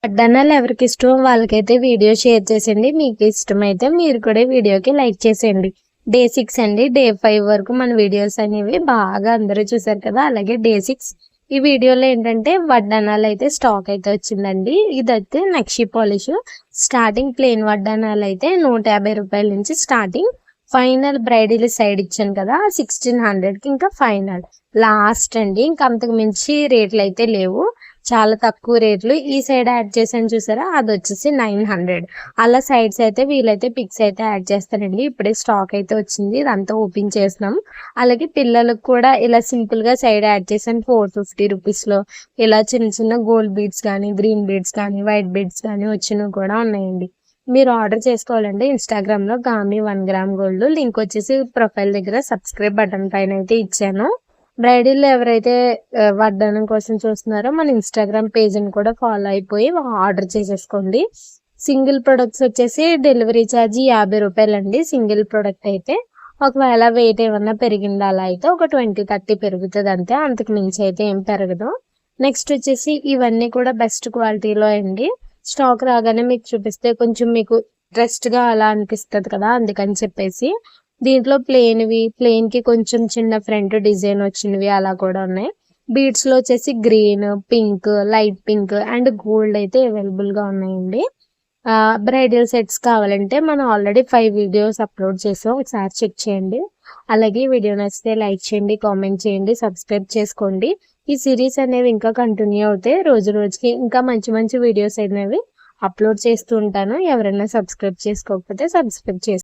వడ్డానాలు ఎవరికి ఇష్టం వాళ్ళకైతే వీడియో షేర్ చేసేయండి. మీకు ఇష్టమైతే మీరు కూడా వీడియోకి లైక్ చేసేయండి. డే 6 అండి. డే 5 వరకు మన వీడియోస్ అనేవి బాగా అందరూ చూసారు కదా. అలాగే డే 6 ఈ వీడియోలో ఏంటంటే వడ్డానాలు అయితే స్టాక్ అయితే వచ్చిందండి. ఇదైతే నక్షి పాలిష్ స్టార్టింగ్ ప్లెయిన్ వడ్డానాలు అయితే 150 రూపాయల నుంచి స్టార్టింగ్. ఫైనల్ బ్రైడల్ సైడ్ ఇచ్చాను కదా 1600కి ఇంకా ఫైనల్ లాస్ట్ అండి. ఇంకా అంతకు మించి రేట్లు అయితే లేవు, చాలా తక్కువ రేట్లు. ఈ సైడ్ యాడ్ చేసాను చూసారా, అది వచ్చేసి 900. అలా సైడ్స్ అయితే వీలైతే పిక్స్ అయితే యాడ్ చేస్తారండి. ఇప్పుడే స్టాక్ అయితే వచ్చింది, ఇదంతా ఓపెన్ చేసినాం. అలాగే పిల్లలకు కూడా ఇలా సింపుల్ గా సైడ్ యాడ్ చేసాను 450 రూపీస్ లో. ఇలా చిన్న చిన్న గోల్డ్ బీడ్స్ కానీ, గ్రీన్ బీడ్స్ కానీ, వైట్ బీడ్స్ కానీ వచ్చినవి కూడా ఉన్నాయండి. మీరు ఆర్డర్ చేసుకోవాలంటే ఇన్స్టాగ్రామ్ లో గామి 1 గ్రామ్ గోల్డ్ లింక్ వచ్చేసి ప్రొఫైల్ దగ్గర సబ్స్క్రైబ్ బటన్ పైన అయితే ఇచ్చాను. బ్రైడల్ ఎవరైతే వడ్డానం కోసం చూస్తున్నారో మన ఇన్స్టాగ్రామ్ పేజ్ని కూడా ఫాలో అయిపోయి ఆర్డర్ చేసేసుకోండి. సింగిల్ ప్రొడక్ట్స్ వచ్చేసి డెలివరీ ఛార్జ్ 50 రూపాయలు అండి. సింగిల్ ప్రొడక్ట్ అయితే ఒకవేళ వెయిట్ ఏమన్నా పెరిగిందా అలా అయితే ఒక 20-30 పెరుగుతుంది అంతే, అంతకు మించి అయితే ఏం పెరగదు. నెక్స్ట్ వచ్చేసి ఇవన్నీ కూడా బెస్ట్ క్వాలిటీలో అండి. స్టాక్ రాగానే మీకు చూపిస్తే కొంచెం మీకు ఇంట్రెస్ట్ గా అలా అనిపిస్తుంది కదా, అందుకని చెప్పేసి దీంట్లో ప్లెయిన్ కి కొంచెం చిన్న ఫ్రంట్ డిజైన్ వచ్చినవి అలా కూడా ఉన్నాయి. బీడ్స్ లో వచ్చేసి green, pink, light pink and gold అయితే అవైలబుల్ గా ఉన్నాయండి. బ్రైడల్ సెట్స్ కావాలంటే మనం ఆల్రెడీ 5 వీడియోస్ అప్లోడ్ చేసాం, ఒకసారి చెక్ చేయండి. అలాగే వీడియో నచ్చితే లైక్ చేయండి, కామెంట్ చేయండి, సబ్స్క్రైబ్ చేసుకోండి. ఈ సిరీస్ అనేవి ఇంకా కంటిన్యూ అవుతాయి, రోజు రోజుకి ఇంకా మంచి మంచి వీడియోస్ అనేవి అప్లోడ్ చేస్తూ ఉంటాను. ఎవరైనా సబ్స్క్రైబ్ చేసుకోకపోతే సబ్స్క్రైబ్ చేసుకోండి.